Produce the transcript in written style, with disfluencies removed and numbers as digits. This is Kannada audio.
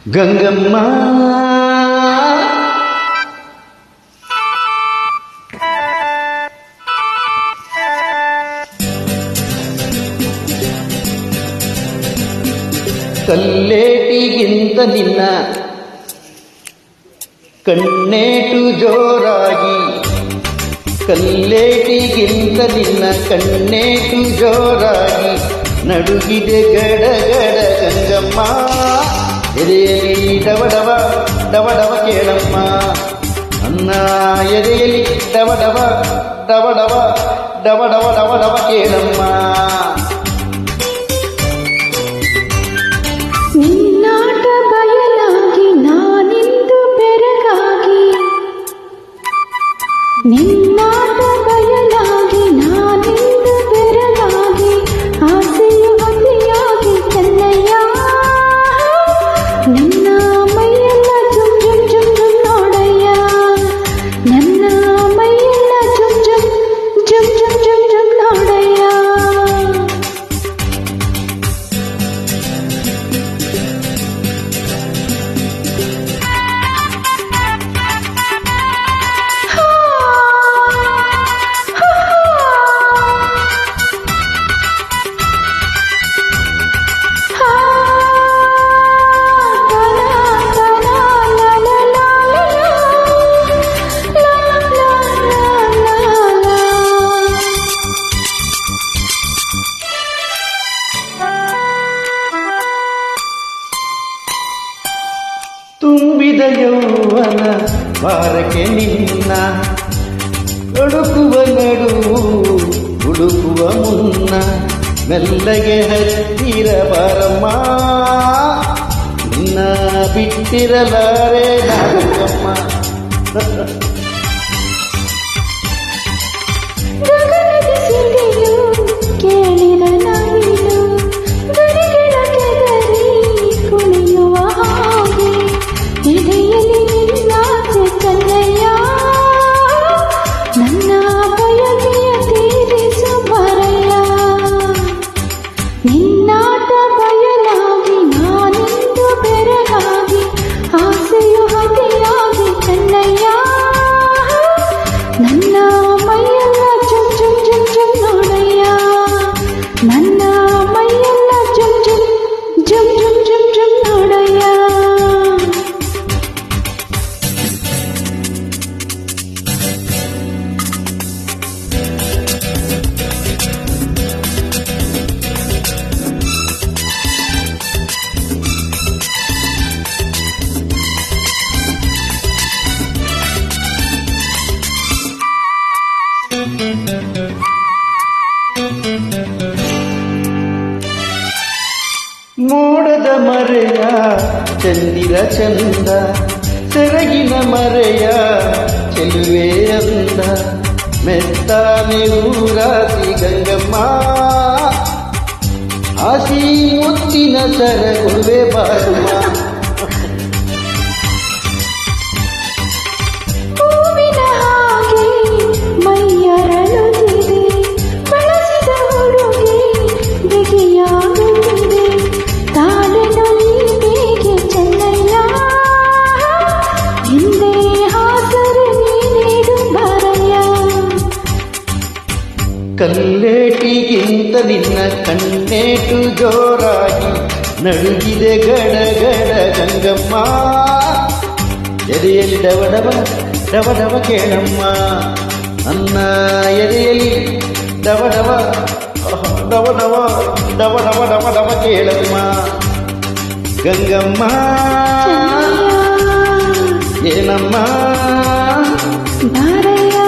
ಗಂಗಮ್ಮ ಕಲ್ಲೇಟಿಗಿಂತ ನಿನ್ನ ಕಣ್ಣೇಟು ಜೋರಾಗಿ, ಕಲ್ಲೇಟಿಗಿಂತ ನಿನ್ನ ಕಣ್ಣೇಟು ಜೋರಾಗಿ ನಡುಗಿದೆ ಗಡಗಡ ಗಂಗಮ್ಮ. ಎದೆಯಲ್ಲಿ ಡವಡವ ಡವಡವ ಕೇಳಮ್ಮ, ಅನ್ನ ಎದೆಯಲ್ಲಿ ಡವಡವ ಡವಡವ ಡವಡವ ಡವಡವ ಕೇಳಮ್ಮ. ನಿನ್ನಾಟ ಬಯಲಾಗಿ ನಾನಿಂದು ಬೆರಗಾಗಿ, ನಿನ್ನಾಟ ಬಯಲಾಗಿ ನಾನಿಂದು ಬೆರಗಾಗಿ, ಆಸೆಯು ಅತಿಯಾಗಿ ಚೆನ್ನಯ್ಯ. ನನ್ನ ಮೈಯೆಲ್ಲ ಜುಮ್ ಜುಮ್ ಜುಮ್ ಜುಮ್ ನೋಡಯ್ಯ, ನನ್ನ ಮೈಯೆಲ್ಲ ಜುಮ್ ಜುಮ್ ಜುಮ್ ಜುಮ್ ಜುಮ್ ಜುಮ್ ನೋಡಯ್ಯ. ತುಂಬಿದ ಯೌವನ ಬಾರಕ್ಕೆ ನಿನ್ನ ಹುಡುಕುವ ನಡುವು ಹುಡುಕುವ ಮುನ್ನ ಮೆಲ್ಲಗೆ ಹತ್ತಿರ ಬಾರಮ್ಮ. ನಿನ್ನ ಬಿಟ್ಟಿರಲಾರೆ ನಾಗಮ್ಮ. ಗಗನದ ಸಿಡಿಲು ಕೇಳಿದ ನವಿಲು ಗರಿಗಳ ಕೆದರಿ ಕುಣಿಯುವ ಹಾಗೆ, ಎದೆಯಲ್ಲಿ ನಿನ್ನಾಚೆ ಕನ್ನಯ್ಯ. ನನ್ನ ಬಯಕೆಯ ತೀರಿಸು ಬರಯ್ಯ, ನಿನ್ನಾಟ ಬಯಲಾಗಿ ನಾನಿಂದು ಬೆರಗಾಗಿ, ಆಸೆಯು ಅತಿಯಾಗಿ ಕನ್ನಯ್ಯ. ನನ್ನ ಮೈಯೆಲ್ಲ ಜುಮ್ ಜುಮ್ ಜುಮ್ ಜುಮ್ ನೋಡಯ್ಯ, ನನ್ನ ಮೈಯೆಲ್ಲ ಜುಮ್ ಜುಮ್ ಜುಮ್ ಜುಮ್ ಜುಮ್ ಜುಮ್ ನೋಡಯ್ಯ. ಮೋಡದ ಮರೆಯ ಚಂದಿರ ಚಂದ, ಸೆರಗಿನ ಮರೆಯ ಚೆಲುವೆ ಅಂದ, ಮೆತ್ತಾನೆ ಊರಾಸಿ ಗಂಗಮ್ಮ. ಆಸಿ ಮುತ್ತಿನ ಸರಗುವೆ ಬಾರಮ್ಮ. ಹೂವಿನ ಹಾಗೆ ಮೈಯರಳುತ್ತಿದೆ, ಬಳಸಿದ ಹುಡುಗಿ ಬಿಗಿಯಾಗುತ್ತಿದೆ, ತಾಳೆನು ಈ ಬೇಗೆ ಚೆನ್ನಯ್ಯ. ಹಿಂದೆ ಹಾಸರು ನೀಡು ಬರಯ್ಯ, ಕಲ್ಲೇಟಿಗಿಂತ ನಿನ್ನ ಕಣ್ಣೇಟು ಜೋರಾಗಿ ನಡುಗಿದೆ ಗಡಗಡ ಗಂಗಮ್ಮ. ಎದೆಯಲ್ಲಿ ಡವಡವ ಡವಡವ ಕೇಳಮ್ಮ, ಅನ್ನ ಎದೆಯಲ್ಲಿ ಡವಡವ ಡವಡವ ಡವಡವ ಡವಡವ ಕೇಳಮ್ಮ. ಗಂಗಮ್ಮ ಏನಮ್ಮ ಬಾರಯ್ಯ.